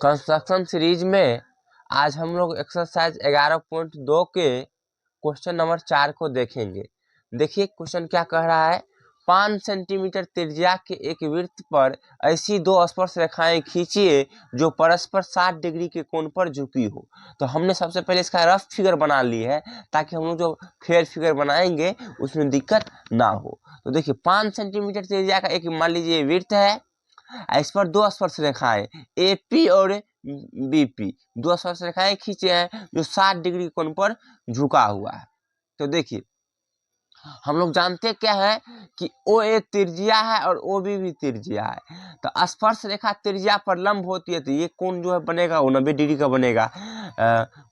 Construction series में आज हम लोग एक्सरसाइज 11.2 के क्वेश्चन नंबर 4 को देखेंगे। देखिए क्वेश्चन क्या कह रहा है, 5 सेंटीमीटर त्रिज्या के एक वृत्त पर ऐसी दो स्पर्श रेखाएं खींचिए जो परस्पर 60 डिग्री के कोण पर झुकी हो। तो हमने सबसे पहले इसका रफ फिगर बना ली है ताकि हम लोग जो फेयर फिगर बनाएंगे उसमें दिक्कत ना हो। तो देखिए 5 सेंटीमीटर त्रिज्या का एक मान लीजिए वृत्त है, इस पर दो स्पर्श रेखाएं एपी और बीपी, दो स्पर्श रेखाएं खींचे हैं जो 60 डिग्री कोण पर झुका हुआ है। तो देखिए हम लोग जानते क्या है कि ओ ए त्रिज्या है और ओ बी भी त्रिज्या है। तो स्पर्श रेखा त्रिज्या पर लंब होती है तो ये कोण जो है बनेगा वो 90 डिग्री का बनेगा।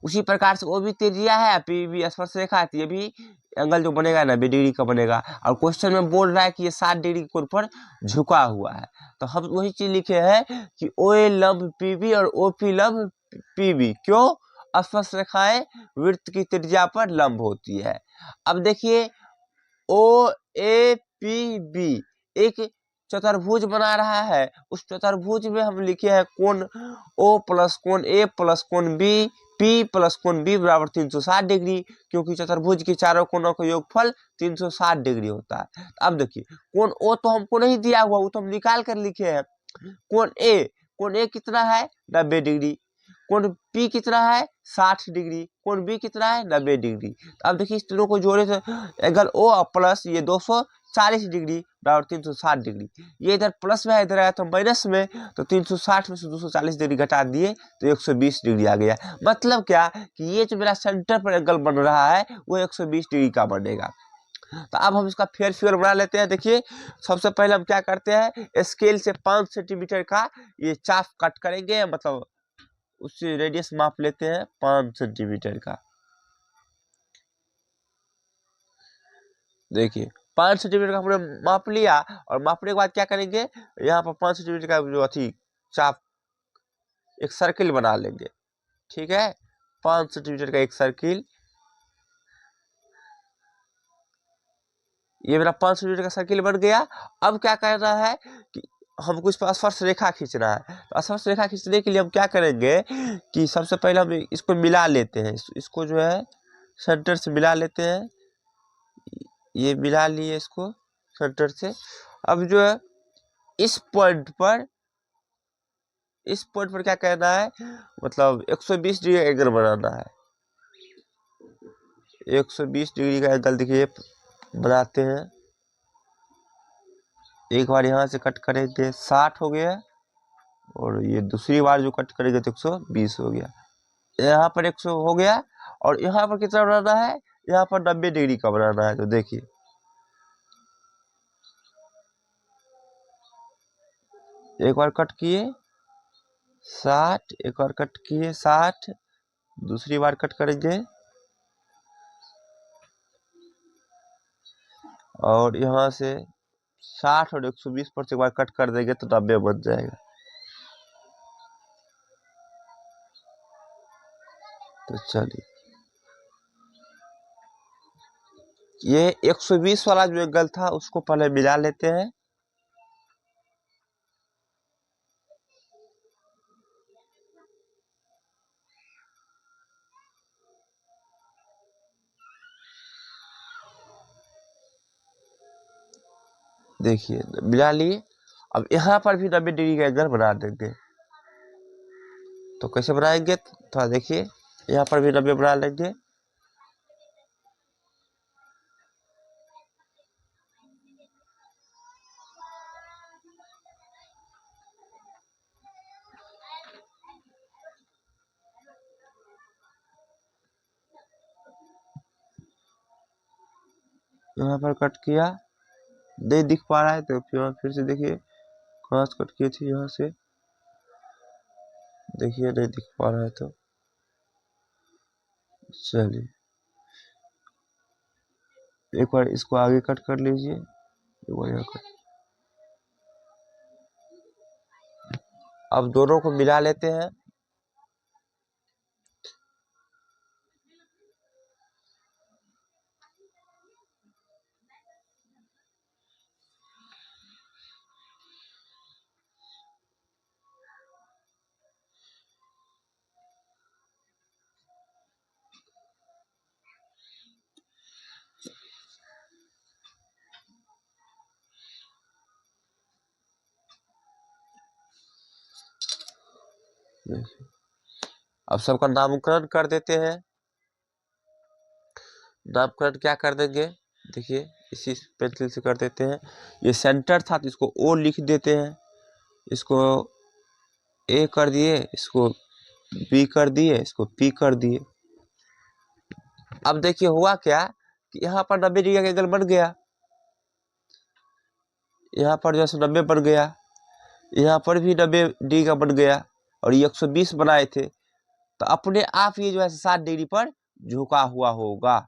उसी प्रकार से ओ भी त्रिज्या है, पी भी स्पर्श रेखा है तो ये भी एंगल जो बनेगा 90 डिग्री का बनेगा। और क्वेश्चन में बोल रहा है कि ये 60 डिग्री कोण पर झुका हुआ है। तो हम वही चीज लिखे हैं कि ओ ए लंब पी बी और ओ पी लंब पी बी। क्यों? स्पर्श रेखाएं वृत्त की त्रिज्या पर लंब होती है। अब देखिए ओ ए पी बी एक चतुर्भुज बना रहा है, उस चतुर्भुज में हम लिखे हैं कोण ओ प्लस कोण ए प्लस कोण बी पी प्लस कोण बी बराबर 360 डिग्री, क्योंकि चतुर्भुज के चारों कोणों का योगफल 360 डिग्री होता है। अब देखिए कोण ओ तो हमको नहीं दिया हुआ, वो तो हम निकाल कर लिखे हैं। कोण ए कितना है 90 डिग्री, कोण पी कितना है 60 डिग्री, कोण बी कितना है 90 डिग्री। तो अब देखिए इस तीनों को जोड़े तो एंगल ओ प्लस ये 240 डिग्री बराबर 360 डिग्री। ये इधर प्लस में है, इधर आया तो माइनस में, तो 360 में से 240 डिग्री घटा दिए तो 120 डिग्री आ गया। मतलब क्या कि ये जो मेरा सेंटर पर एंगल बन रहा है वो 120 डिग्री का बनेगा। तो अब हम इसका फेयर फिगर बना लेते हैं। देखिए सबसे पहले हम क्या करते हैं, स्केल से 5 सेंटीमीटर का ये चाप कट करेंगे, मतलब उससे रेडियस माप लेते हैं 5 सेंटीमीटर का। देखिए 5 सेंटीमीटर का हमने माप लिया और मापने के बाद क्या करेंगे, यहाँ पर 5 सेंटीमीटर का जो अथी चाप एक सर्किल बना लेंगे। ठीक है, 5 सेंटीमीटर का एक सर्किल, ये मेरा 5 सेंटीमीटर का सर्किल बन गया। अब क्या करना है कि हमको इस पर स्पर्श रेखा खींचना है। तो स्पर्श रेखा खींचने के लिए हम क्या करेंगे कि सबसे पहले हम इसको मिला लेते हैं, इसको जो है सेंटर से मिला लेते हैं। ये मिला लिए इसको सेंटर से। अब जो है इस पॉइंट पर क्या करना है, मतलब 120 डिग्री एंगल बनाना है। 120 डिग्री का एंगल देखिए बनाते हैं। एक बार यहाँ से कट करेंगे 60 हो गया, और ये दूसरी बार जो कट करेंगे तो 120 हो गया। यहाँ पर 100 हो गया, और यहाँ पर कितना बनाना है, यहाँ पर 90 डिग्री का बनाना है। तो देखिए एक बार कट किए 60, एक बार कट किए 60, दूसरी बार कट करेंगे और यहाँ से 60 और 120 पर से एक बार कट कर देंगे तो 90 बन जाएगा। तो चलिए ये 120 वाला जो एंगल था उसको पहले मिला लेते हैं। देखिए मिला लिए, अब यहाँ पर भी 90 डिग्री का एंगल बना देंगे। तो कैसे बनाएंगे, थोड़ा देखिए यहाँ पर भी 90 बना लेंगे। यहाँ पर कट किया, नहीं दिख पा रहा है तो फिर से देखिए कहाँ से कट किए थे, यहाँ से देखिए नहीं दिख पा रहा है तो चलिए एक बार इसको आगे कट कर लीजिए, एक बार यहाँ कट। अब दोनों को मिला लेते हैं। अब सबका नामकरण कर देते हैं। नामकरण क्या कर देंगे, देखिए इसी पेंसिल से कर देते हैं। ये सेंटर था तो इसको ओ लिख देते हैं, इसको ए कर दिए, इसको बी कर दिए, इसको पी कर दिए। अब देखिए हुआ क्या कि यहाँ पर 90 डिग्री का एंगल बन गया, यहाँ पर जैसे 90 बन गया, यहाँ पर भी 90 डिग्री का बन गया, और ये 120 बनाए थे, तो अपने आप ये जो है 60 डिग्री पर झुका हुआ होगा।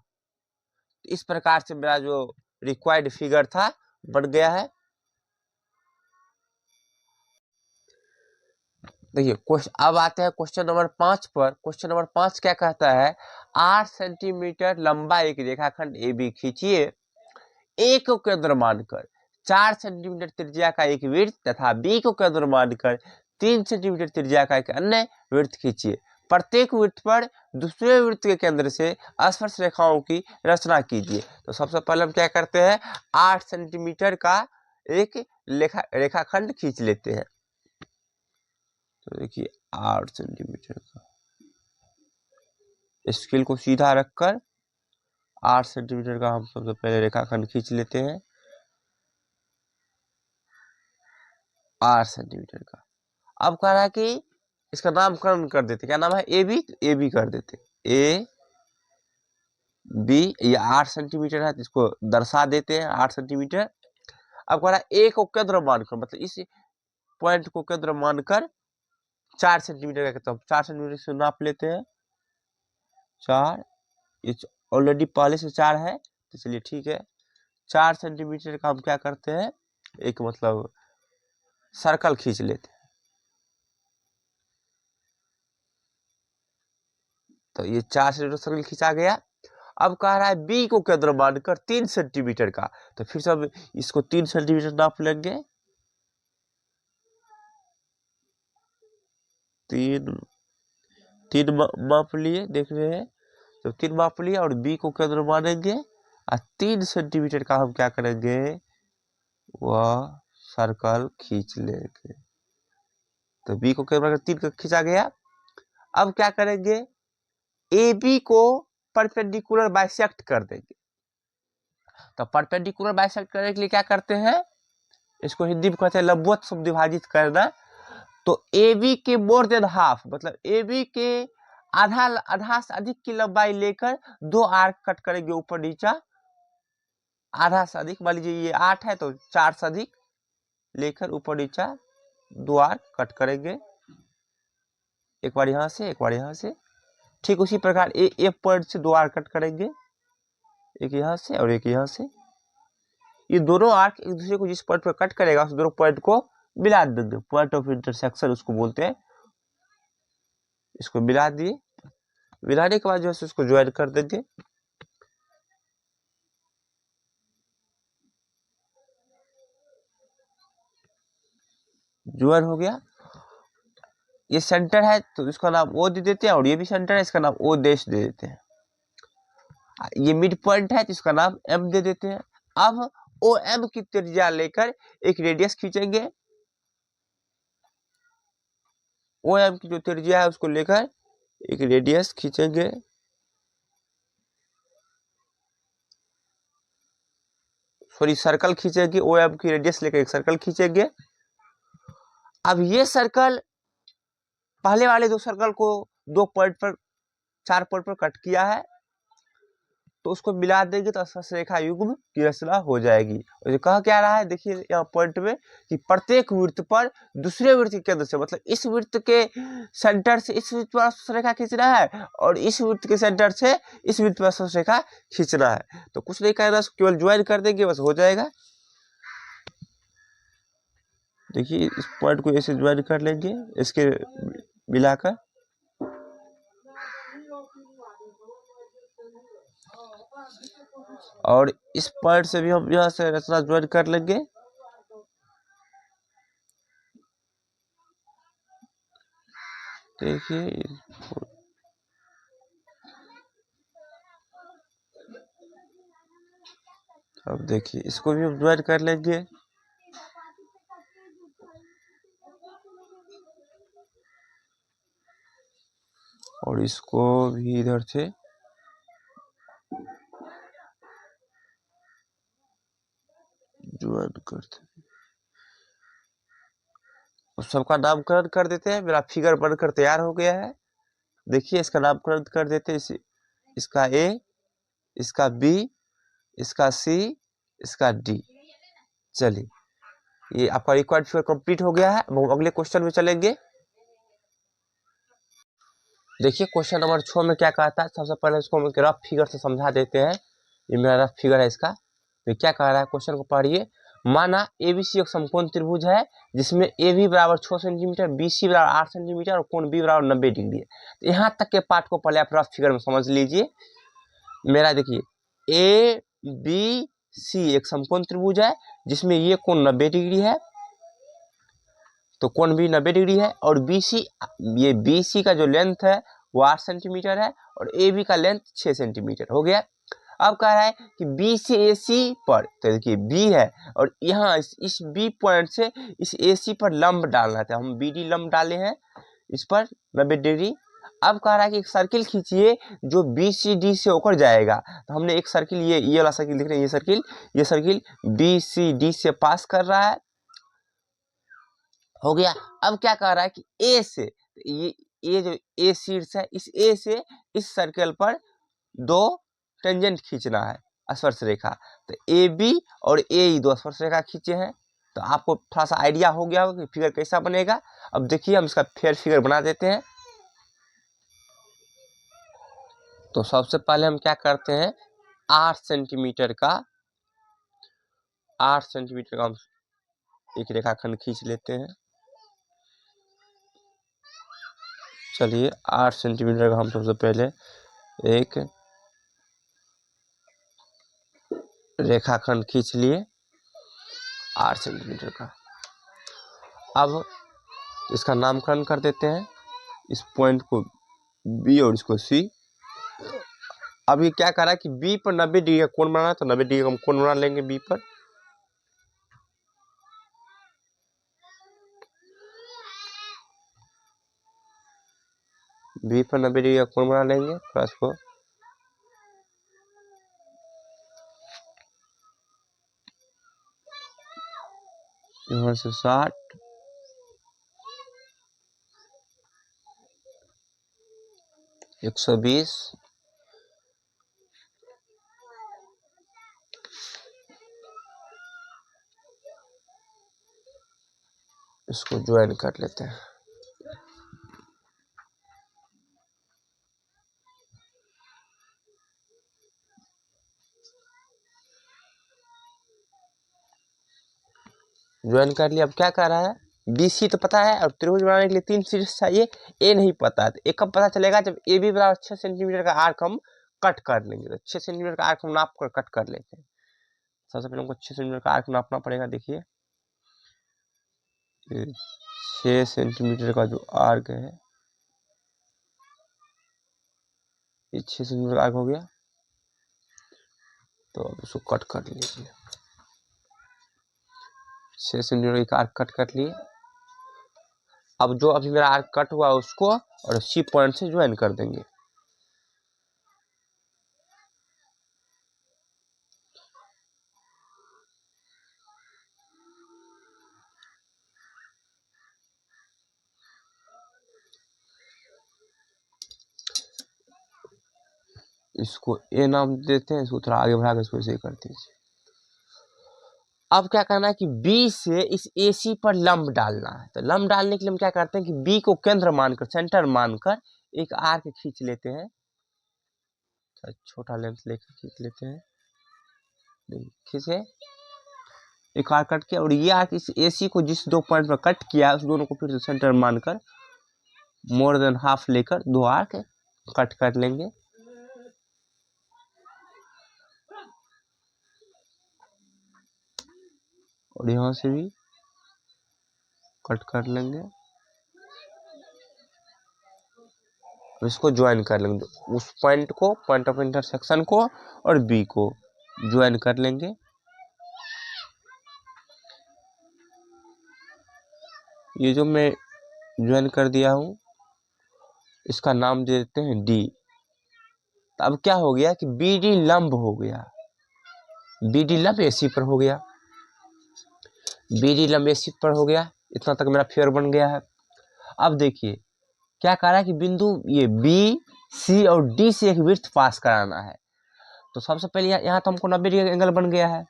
इस प्रकार से मेरा जो रिक्वायर्ड फिगर था बन गया है। देखिए अब आते हैं क्वेश्चन नंबर 5 पर। क्वेश्चन नंबर 5 क्या कहता है, 8 सेंटीमीटर लंबा एक रेखाखंड ए बी खींचिए, ए को केंद्र मानकर 4 सेंटीमीटर त्रिज्या का एक वृत्त तथा बी को केंद्र मानकर 3 सेंटीमीटर त्रिज्या का एक अन्य वृत्त खींचिए। प्रत्येक वृत्त पर दूसरे वृत्त के केंद्र से स्पर्श रेखाओं की रचना कीजिए। तो सबसे पहले हम क्या करते हैं, 8 सेंटीमीटर का एक रेखाखंड खींच लेते हैं। तो देखिए 8 सेंटीमीटर का स्केल को सीधा रखकर 8 सेंटीमीटर का हम सबसे पहले रेखाखंड खींच लेते हैं, 8 सेंटीमीटर का। अब कह रहा है कि इसका नामकरण कर देते, क्या नाम है, ए बी, तो ए बी कर देते, ए बी। ये 8 सेंटीमीटर है तो इसको दर्शा देते हैं 8 सेंटीमीटर। अब कह रहा है ए को केंद्र मानकर, मतलब इस पॉइंट को केंद्र मानकर 4 सेंटीमीटर का, तो 4 सेंटीमीटर से नाप लेते हैं, 4, ये ऑलरेडी पहले से 4 है तो चलिए ठीक है। 4 सेंटीमीटर का हम क्या करते हैं, एक मतलब सर्कल खींच लेते हैं। तो ये 4 सेंटीमीटर सर्कल खींचा गया। अब कह रहा है बी को केंद्र मानकर 3 सेंटीमीटर का, तो फिर से अब इसको 3 सेंटीमीटर नाप लेंगे, 3 माप लिए, देख रहे हैं, तो 3 माप लिए और बी को केंद्र मानेंगे और 3 सेंटीमीटर का हम क्या करेंगे, वह सर्कल खींच लेंगे। तो बी को केंद्र मानकर 3 का खींचा गया। अब क्या करेंगे, ए बी को परपेंडिकुलर बाइसेक्ट कर देंगे। तो परपेंडिकुलर बाइसेक्ट करने के लिए क्या करते हैं, इसको हिंदी में कहते हैं लंबवत विभाजित करना। तो ए बी के मोर देन हाफ, मतलब ए बी के आधा से अधिक की लंबाई लेकर 2 आर्क कट करेंगे ऊपर नीचा। आधा से अधिक, मान लीजिए ये 8 है तो 4 से अधिक लेकर ऊपर नीचा 2 आर्क कट करेंगे, एक बार यहाँ से एक बार यहाँ से। ठीक उसी प्रकार एक पॉइंट से 2 आर्क कट करेंगे, एक यहाँ से और एक यहाँ से। ये दोनों आर्क एक दूसरे को जिस पॉइंट पर कट करेगा उस दोनों पॉइंट को मिला देंगे, पॉइंट ऑफ इंटरसेक्शन उसको बोलते हैं। इसको मिला दिए, मिलाने के बाद जो है उसको ज्वाइन कर देंगे। ज्वाइन हो गया। ये सेंटर है तो इसका नाम ओ दे देते हैं, और ये भी सेंटर है, इसका नाम ओ डैश दे देते हैं। ये मिड पॉइंट है तो इसका नाम एम दे देते हैं। अब ओ एम की त्रिज्या लेकर एक रेडियस खींचेंगे, ओ एम की जो त्रिज्या है उसको लेकर एक रेडियस खींचेंगे। सॉरी, सर्कल खींचेंगे, ओ एम की रेडियस लेकर एक सर्कल खींचेंगे। अब ये सर्कल पहले वाले 2 सर्कल को 2 पॉइंट पर 4 पॉइंट पर कट किया है, तो उसको मिला देंगे तो स्पर्श रेखा युग्म की रचना हो जाएगी। और ये कह क्या रहा है, देखिए यहाँ पॉइंट में कि प्रत्येक वृत्त पर दूसरे वृत्त के केंद्र से, मतलब इस वृत्त के सेंटर से इस वृत्त पर स्पर्श रेखा खींचना है और इस वृत्त के सेंटर से इस वृत्त पर स्पर्श रेखा खींचना है। तो कुछ नहीं करना, केवल ज्वाइन कर देंगे बस हो जाएगा। देखिए इस पॉइंट को ऐसे ज्वाइन कर लेंगे, इसके मिलाकर। और इस पॉइंट से भी हम यहाँ से रचना ज्वाइन कर लेंगे। देखिए अब देखिए इसको भी हम ज्वाइन कर लेंगे। और इसको भी इधर से ज्वाइन करते हैं। सबका नामकरण कर देते हैं। मेरा फिगर बनकर तैयार हो गया है। देखिए इसका नामकरण कर देते हैं। इसका ए, इसका बी, इसका सी, इसका डी। चलिए ये आपका रिक्वायर्ड फिगर कंप्लीट हो गया है। हम अगले क्वेश्चन में चलेंगे। देखिए क्वेश्चन नंबर 6 में क्या कहता है। सबसे पहले इसको हम रफ फिगर से समझा देते हैं। ये मेरा रफ फिगर है इसका। तो क्या कह रहा है क्वेश्चन को पढ़िए। माना एबीसी एक समकोण त्रिभुज है जिसमें ए बी बराबर 6 सेंटीमीटर, बी सी बराबर 8 सेंटीमीटर और कोण बी बराबर 90 डिग्री है। तो यहाँ तक के पार्ट को पहले आप रफ फिगर में समझ लीजिए। मेरा देखिए ए बी सी एक समकोण त्रिभुज है जिसमें ये कोण 90 डिग्री है, तो कोण भी 90 डिग्री है। और BC, ये BC का जो लेंथ है वो 8 सेंटीमीटर है और AB का लेंथ 6 सेंटीमीटर हो गया। अब कह रहा है कि B से AC पर, तो देखिए B है और यहाँ इस B पॉइंट से इस AC पर लंब डालना था। हम BD लंब डाले हैं इस पर 90 डिग्री। अब कह रहा है कि एक सर्किल खींचिए जो BCD से होकर जाएगा। तो हमने एक सर्किल, ये वाला सर्किल दिख रहा है, ये सर्किल BCD से पास कर रहा है। हो गया। अब क्या कह रहा है कि ए से, ये जो ए शीर्ष है, इस ए से इस सर्कल पर 2 टेंजेंट खींचना है, स्पर्श रेखा। तो ए बी और ए 2 स्पर्श रेखा खींचे हैं। तो आपको थोड़ा सा आइडिया हो गया होगा कि फिगर कैसा बनेगा। अब देखिए हम इसका फेयर फिगर बना देते हैं। तो सबसे पहले हम क्या करते हैं, 8 सेंटीमीटर का हम एक रेखाखंड खींच लेते हैं। चलिए 8 सेंटीमीटर का हम सबसे पहले एक रेखाखंड खींच लिए 8 सेंटीमीटर का। अब इसका नामकरण कर देते हैं, इस पॉइंट को बी और इसको सी। अब ये क्या कर रहा है कि बी पर 90 डिग्री का कोण बनाना है, तो 90 डिग्री का हम कोण बना लेंगे बी पर। बी पर 90 डिग्री का कोण बना लेंगे। थोड़ा इसको यहाँ से 60, 120, इसको ज्वाइन कर लेते हैं। ज्वाइन कर लिया। अब क्या कर रहा है, BC तो पता है और त्रिभुज बनाने के लिए 3 शीर्ष चाहिए। ए नहीं पता है, तो ए कब पता चलेगा, जब ए बी बराबर 6 सेंटीमीटर का आर्क हम कट कर लेंगे। तो 6 सेंटीमीटर का आर्क हम नाप कर कट कर लेते हैं। सबसे पहले हमको 6 सेंटीमीटर का आर्क नापना पड़ेगा। देखिए 6 सेंटीमीटर का जो आर्क है, ये 6 सेंटीमीटर का आर्क हो गया। तो अब इसको कट कर लीजिए। 6 सेंटीमीटर का आर्क कट कर लिए। अब जो अभी मेरा आर्क कट हुआ उसको और सी पॉइंट से ज्वाइन कर देंगे। इसको ए नाम देते हैं, इसको थोड़ा आगे बढ़ा कर इसको ऐसे कर दीजिए। अब क्या करना है कि बी से इस AC पर लंब डालना है। तो लंब डालने के लिए हम क्या करते हैं कि बी को केंद्र मानकर, सेंटर मानकर एक आर्क खींच लेते हैं। छोटा लेंथ लेकर खींच लेते हैं। खींचे, एक आर्क कट किया और ये आर्क इस AC को जिस 2 पॉइंट पर कट किया उस दोनों को फिर से सेंटर मानकर मोर देन हाफ लेकर 2 आर्क कट कर लेंगे। और यहाँ से भी कट कर लेंगे। इसको ज्वाइन कर लेंगे, उस पॉइंट को, पॉइंट ऑफ इंटरसेक्शन को और बी को ज्वाइन कर लेंगे। ये जो मैं ज्वाइन कर दिया हूँ, इसका नाम दे देते हैं डी। तो अब क्या हो गया कि बी डी लंब हो गया, बी डी लंब AC पर हो गया, बी डी लंब AC पर हो गया। इतना तक मेरा फिगर बन गया है। अब देखिए क्या कह रहा है कि बिंदु ये बी सी और डी से एक वृत्त पास कराना है। तो सबसे पहले यहाँ तो हमको 90 डिग्री एंगल बन गया है,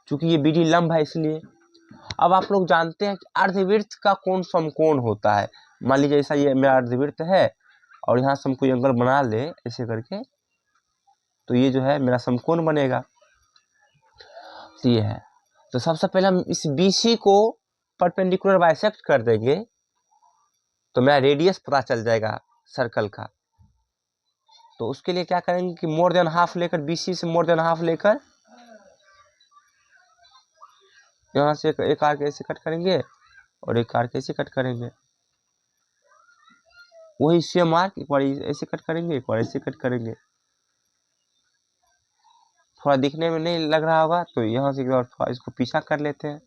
क्योंकि ये बी डी लंब है इसलिए। अब आप लोग जानते हैं कि अर्धवृत्त का कोण समकोण होता है। मान लीजिए ऐसा ये मेरा अर्धवृत्त है और यहाँ से हम कोई एंगल बना ले ऐसे करके, तो ये जो है मेरा समकोण बनेगा। तो ये है। तो सबसे पहले हम इस BC को परपेंडिकुलर बाइसेक्ट कर देंगे, तो मेरा रेडियस पता चल जाएगा सर्कल का। तो उसके लिए क्या करेंगे कि मोर देन हाफ लेकर, BC से मोर देन हाफ लेकर यहाँ से एक आर्क ऐसे कट करेंगे और एक आर्क ऐसे कट करेंगे। वही सेम आर्क एक बार ऐसे कट करेंगे, एक बार ऐसे कट करेंगे। थोड़ा दिखने में नहीं लग रहा होगा तो यहाँ से एक बार थोड़ा इसको पीछा कर लेते हैं।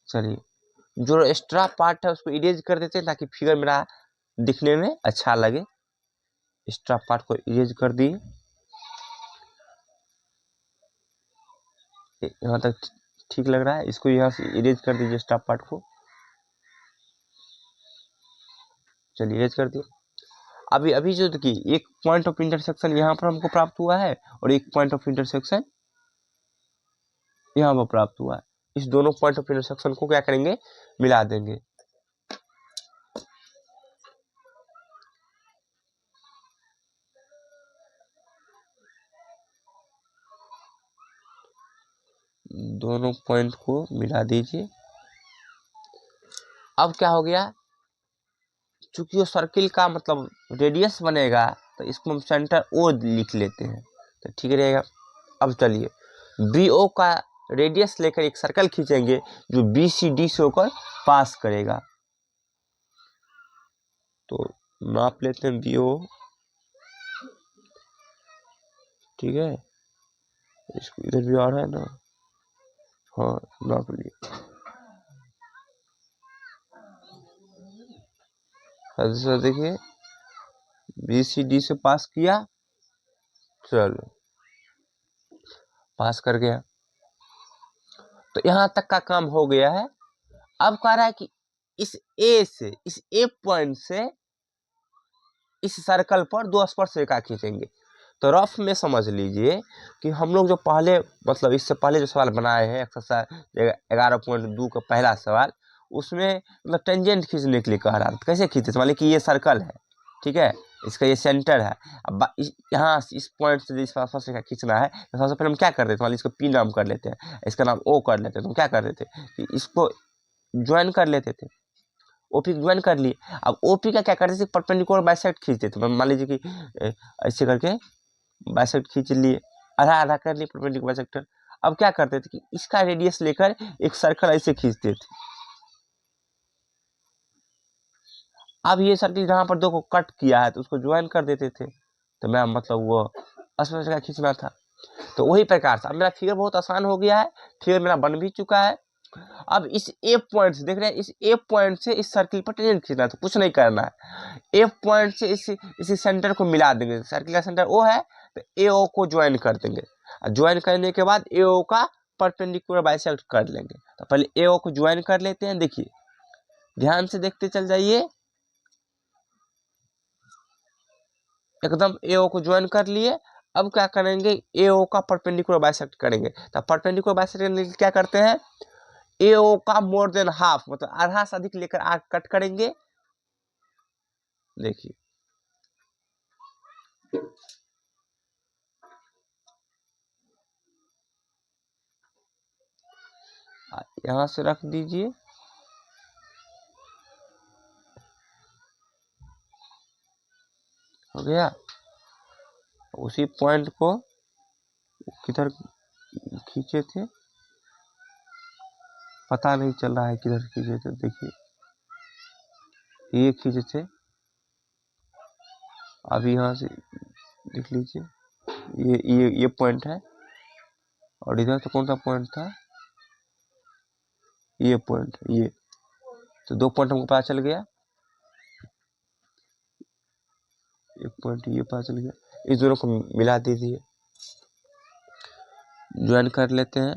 चलिए, जो एक्स्ट्रा पार्ट है उसको इरेज कर देते हैं ताकि फिगर मेरा दिखने में अच्छा लगे। एक्स्ट्रा पार्ट को इरेज कर दिए, यहाँ तक ठीक लग रहा है। इसको यहाँ से इरेज कर दीजिए एक्स्ट्रा पार्ट को। चलिए इरेज कर दिए। अभी जो देखिए एक पॉइंट ऑफ इंटरसेक्शन यहाँ पर हमको प्राप्त हुआ है और एक पॉइंट ऑफ इंटरसेक्शन यहाँ पर प्राप्त हुआ है। इस दोनों पॉइंट ऑफ इंटरसेक्शन को क्या करेंगे, मिला देंगे। दोनों पॉइंट को मिला दीजिए। अब क्या हो गया, चूंकि वो सर्किल का मतलब रेडियस बनेगा तो इसको हम सेंटर O लिख लेते हैं, तो ठीक रहेगा। अब चलिए BO का रेडियस लेकर एक सर्कल खींचेंगे जो BCD से होकर पास करेगा। तो नाप लेते हैं BO, ठीक है। इसको इधर भी आ रहा है ना, हाँ नाप लिए। देखिए BCD से पास किया, चलो पास कर गया। तो यहाँ तक का काम हो गया है। अब कह रहा है कि इस A से, इस A पॉइंट से इस सर्कल पर दो स्पर्श रेखा खींचेंगे। तो रफ में समझ लीजिए कि हम लोग जो पहले मतलब इससे पहले जो सवाल बनाए हैं एक्सरसाइज 11.2 का पहला सवाल, उसमें मतलब टेंजेंट खींचने के लिए कह रहा था। कैसे खींचे, मान लीजिए कि ये सर्कल है, ठीक है, इसका ये सेंटर है। अब यहाँ इस पॉइंट से इस स्पर्श रेखा खींचना है, तो सबसे पहले हम क्या करते थे, मान लीजिए इसको P नाम कर लेते हैं, इसका नाम O कर लेते हैं। तो हम क्या करते थे कि इसको ज्वाइन कर लेते थे, ओपी ज्वाइन कर लिए। अब ओपी का क्या करते थे, परपेंडिकुलर बाइसेक्ट खींचते थे। मान लीजिए कि ऐसे करके बाइसेक्ट खींच लिए, आधा आधा कर लिए परपेंडिकुलर बाइसेक्टर। अब क्या करते थे कि इसका रेडियस लेकर एक सर्कल ऐसे खींचते थे। अब ये सर्कल जहाँ पर दो को कट किया है तो उसको ज्वाइन कर देते थे। तो मैं मतलब वो स्पर्श रेखा खींचना था। तो वही प्रकार से अब मेरा फिगर बहुत आसान हो गया है, फिगर मेरा बन भी चुका है। अब इस F पॉइंट से देख रहे हैं, इस F पॉइंट से इस सर्किल पर टेंजेंट खींचना है, तो कुछ नहीं करना है। F पॉइंट से इस सेंटर को मिला देंगे। सर्किल का सेंटर O है तो AO को ज्वाइन कर देंगे। ज्वाइन करने के बाद AO का परपेंडिकुलर बाइसेक्ट कर लेंगे। तो पहले AO को ज्वाइन कर लेते हैं। देखिए ध्यान से देखते चल जाइए, एकदम AO को ज्वाइन कर लिए। अब क्या करेंगे, AO का परपेंडिकुलर बाइसेक्ट करेंगे। तो परपेंडिकुलर बाइसेक्ट करने के लिए क्या करते हैं, AO का मोर देन हाफ मतलब आधा से अधिक लेकर आर्क कट करेंगे। देखिए यहां से रख दीजिए, हो गया। उसी पॉइंट को किधर खींचे थे पता नहीं चल रहा है, किधर खींचे थे। देखिए ये खींचे थे, अभी यहाँ से देख लीजिए, ये पॉइंट है। और इधर तो कौन सा पॉइंट था, ये पॉइंट, ये तो दो पॉइंट हमको पता चल गया। एक पॉइंट ये पता चल गया, इस दोनों को मिला दीजिए, ज्वाइन कर लेते हैं।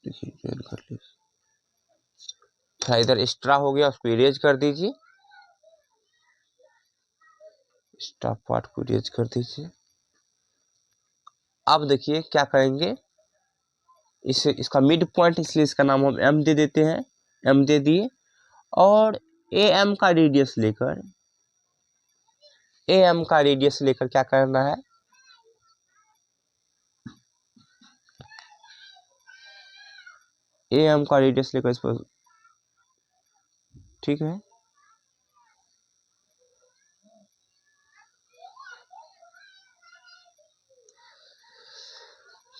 देखिए ज्वाइन कर लीजिए, थोड़ा इधर एक्स्ट्रा हो गया, उसको इरेज कर दीजिए, एक्स्ट्रा पार्ट को इरेज कर दीजिए। अब देखिए क्या करेंगे, इसका मिड पॉइंट, इसलिए इसका नाम हम एम दे देते हैं, एम दे दिए, और ए एम का रेडियस लेकर, ए एम का रेडियस लेकर क्या करना है, ए एम का रेडियस लेकर इस पर, ठीक है।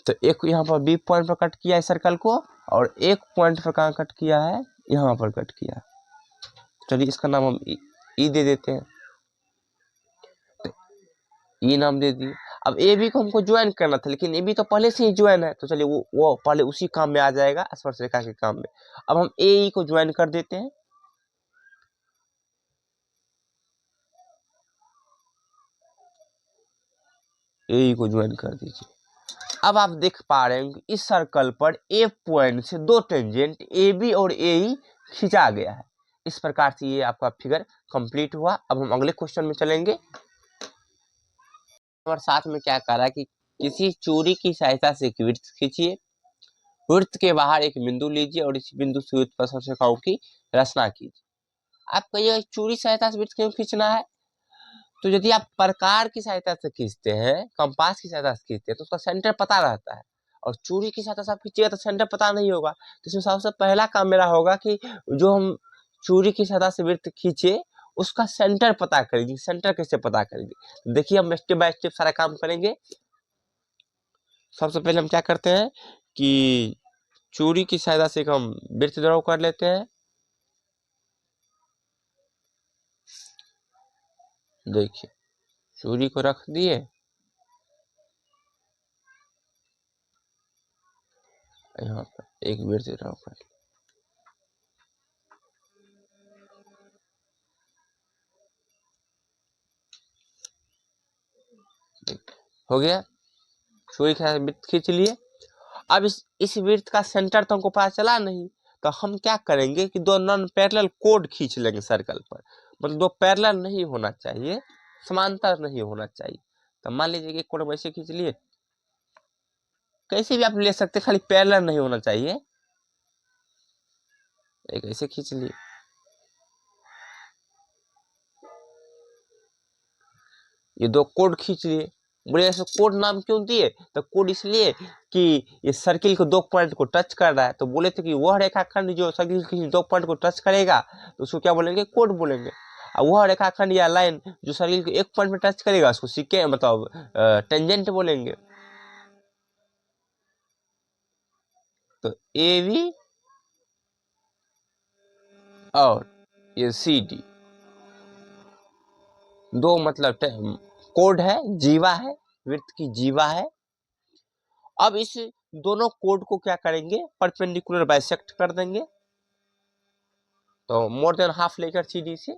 तो एक यहाँ पर बी पॉइंट पर कट किया है सर्कल को, और एक पॉइंट पर कहाँ कट किया है, यहाँ पर कट किया। चलिए इसका नाम हम ई दे देते हैं, ई नाम दे दिए। अब ए बी को हमको ज्वाइन करना था, लेकिन ए बी तो पहले से ही ज्वाइन है, तो चलिए वो पहले उसी काम में आ जाएगा, स्पर्श रेखा के काम में। अब हम ए ई को ज्वाइन कर देते हैं, ए ई को ज्वाइन कर दीजिए। अब आप देख पा रहे हैं इस सर्कल पर ए पॉइंट से दो टेंजेंट ए बी और ए ई खींचा गया है। इस प्रकार से ये आपका फिगर कंप्लीट हुआ। अब हम अगले क्वेश्चन में चलेंगे। नंबर 7 में क्या कह रहा है कि किसी चूड़ी की सहायता से एक वृत्त खींचिए, वृत्त के बाहर एक बिंदु लीजिए और इस बिंदु से वृत्त पर स्पर्शरेखाओं की रचना कीजिए। आप कहिए चूड़ी सहायता से वृत्त क्यों खींचना है, तो यदि आप प्रकार की सहायता से खींचते हैं, कंपास की सहायता से खींचते हैं, तो उसका सेंटर पता रहता है, और चूड़ी की सहायता से आप खींचिएगा तो सेंटर पता नहीं होगा। तो इसमें सबसे पहला काम मेरा होगा कि जो हम चूड़ी की सहायता से वृत्त खींचे उसका सेंटर पता करेंगे। सेंटर कैसे पता करेंगे, देखिए हम स्टेप बाय स्टेप सारा काम करेंगे। सबसे पहले हम क्या करते हैं कि चूड़ी की सहायता से हम वृत्त ड्रॉ कर लेते हैं। देखिए चूड़ी को रख दिए, यहाँ पर एक वृत्त ड्रॉ कर, हो गया, चूड़ी का वृत्त खींच लिए। अब इस वृत्त का सेंटर तो हमको पता चला नहीं, तो हम क्या करेंगे कि दो नॉन पैरेलल कोड खींच लेंगे सर्कल पर। मतलब दो पैरेलल नहीं होना चाहिए, समांतर नहीं होना चाहिए। तो मान लीजिए कि कोड वैसे खींच लिए, कैसे भी आप ले सकते, खाली पैरेलल नहीं होना चाहिए। एक ऐसे खींच लिए, ये दो कोड खींच लिए। बोले ऐसे कोड नाम क्यों दिए, तो कोड इसलिए कि ये सर्किल को दो पॉइंट को टच कर रहा है, तो बोले थे कि वह रेखाखंड जो सर्किल के दो पॉइंट को टच करेगा तो उसको क्या बोलेंगे, कोड बोलेंगे। और वह रेखाखंड या लाइन जो सर्किल के एक पॉइंट में टच करेगा उसको सिक्के मतलब टेंजेंट बोलेंगे। तो ए बी और ये सी डी दो मतलब कोड है, जीवा है, वृत्त की जीवा है। अब इस दोनों कोड को क्या करेंगे, परपेंडिकुलर बाइसेक्ट कर देंगे। तो मोर देन हाफ लेकर सी डी से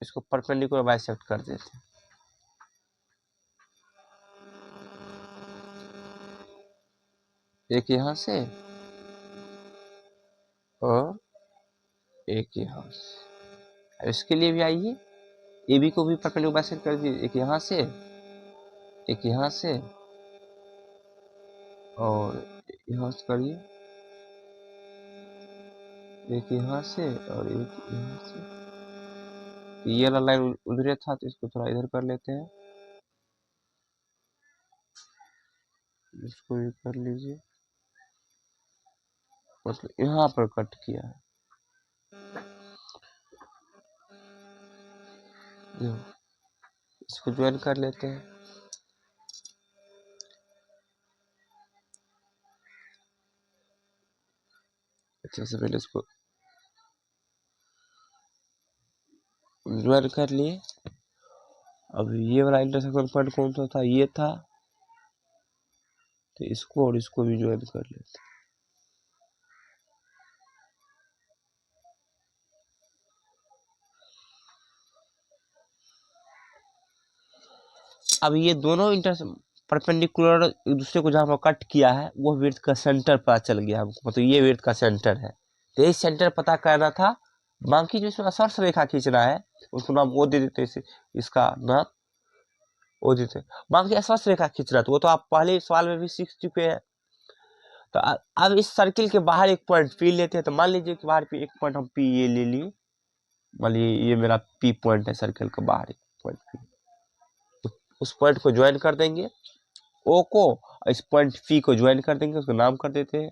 इसको परपेंडिकुलर बाइसेक्ट कर देते हैं। एक यहां से और एक यहां से। इसके लिए भी आइए, ए बी को भी परपेंडिकुलर बाइसेक्ट कर दीजिए, एक यहां से, एक यहां से, और यहां से करिए, एक यहाँ से और एक यहाँ से। ये वाला लाइन उधर था तो इसको थोड़ा इधर कर लेते हैं, इसको भी कर लीजिए। मतलब यहाँ पर कट किया है, इसको ज्वाइन कर लेते हैं। सबसे पहले इसको ज्वाइन कर लिए। अब ये वाला इंटरसेक्शन पॉइंट कौन सा था, ये था, तो इसको और इसको भी ज्वाइन कर लेते हैं। अब ये दोनों परपेंडिकुलर एक दूसरे को जहाँ पर कट किया है वो वृत्त का सेंटर पता चल गया हमको, मतलब ये वृत्त का सेंटर है। तो ये सेंटर पता करना था। बाकी जो इसमें स्पर्श रेखा खींचना है उसको नाम वो दे देते, इसका नाम वो देते। बाकी स्पर्श रेखा खींचना तो वो तो आप पहले सवाल में भी सीख चुके हैं। तो अब इस सर्किल के बाहर एक पॉइंट पी लेते हैं। तो मान लीजिए कि बाहर पे एक पॉइंट हम पी ये ले लिए, मान लीजिए ये मेरा पी पॉइंट है सर्किल के बाहर एक पॉइंट पी। उस पॉइंट को ज्वाइन कर देंगे ओ को, इस पॉइंट पी को ज्वाइन कर देंगे, उसको नाम कर देते हैं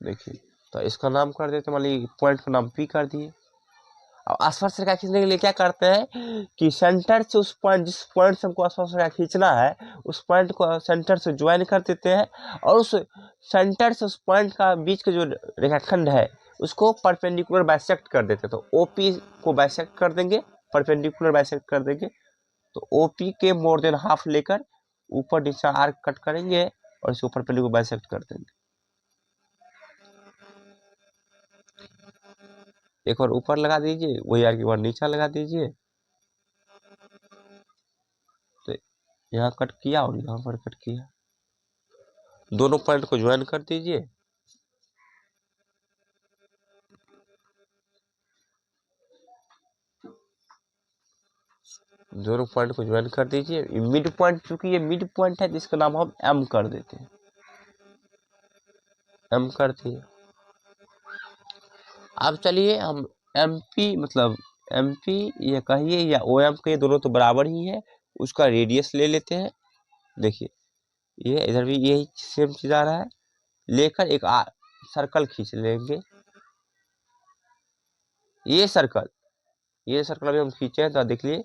देखिए, तो इसका नाम कर देते, मान लीजिए पॉइंट का नाम पी कर दिए। अब स्पर्श रेखा खींचने के लिए क्या करते हैं कि सेंटर से उस पॉइंट, जिस पॉइंट से हमको स्पर्श रेखा खींचना है उस पॉइंट को सेंटर से ज्वाइन कर देते हैं, और उस सेंटर से उस पॉइंट का बीच का जो रेखाखंड है उसको परपेंडिकुलर बाइसेक्ट कर देते हैं। तो ओपी को बाइसेक्ट कर देंगे, परपेंडिकुलर बाइसेक्ट कर देंगे। तो ओपी के मोर देन हाफ लेकर ऊपर नीचे आर्क कट करेंगे और इसको परपेंडिकुलर बाइसेक्ट कर देंगे। एक बार ऊपर लगा दीजिए, वही आर्क एक बार नीचे लगा दीजिए। तो यहाँ कट किया और यहाँ पर कट किया, दोनों पॉइंट को ज्वाइन कर दीजिए। दोनों पॉइंट को ज्वाइन कर दीजिए। मिड पॉइंट, चूंकि ये मिड पॉइंट है जिसका नाम हम एम कर देते हैं, एम कर दिए। अब चलिए हम एमपी मतलब एमपी ये कहिए या ओ एम कहिए, दोनों तो बराबर ही है, उसका रेडियस ले लेते हैं। देखिए ये इधर भी यही सेम चीज आ रहा है, लेकर एक सर्कल खींच लेंगे। ये सर्कल अभी हम खींचे हैं, तो देख लिए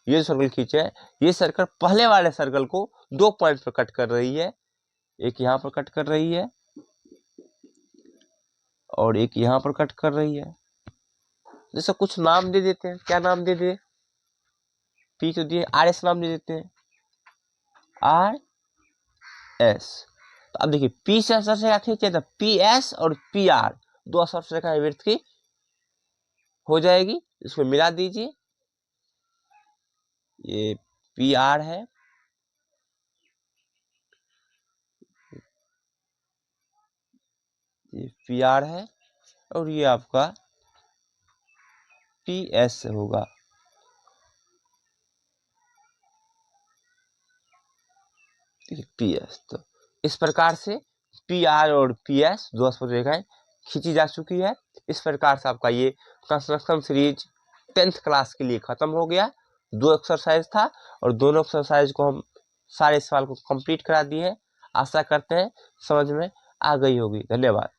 ये सर्कल खींचे है, ये सर्कल पहले वाले सर्कल को दो पॉइंट पर कट कर रही है, एक यहाँ पर कट कर रही है और एक यहाँ पर कट कर रही है। जैसे कुछ नाम दे देते हैं, क्या नाम दे दे, पी तो दिए, आर एस नाम दे देते हैं, आर एस। तो अब देखिए पी से स्पर्श रेखा खींचे तो पी एस और पी आर दो स्पर्श रेखा वृत्त की हो जाएगी, इसको मिला दीजिए। ये पी आर है, ये पी आर है और ये आपका पी एस होगा। पी एस, तो इस प्रकार से पी आर और पी एस दो स्पर्श रेखाएं खींची जा चुकी है। इस प्रकार से आपका ये कंस्ट्रक्शन सीरीज 10th क्लास के लिए खत्म हो गया। दो एक्सरसाइज था और दोनों एक्सरसाइज को हम सारे सवाल को कंप्लीट करा दिए हैं। आशा करते हैं समझ में आ गई होगी। धन्यवाद।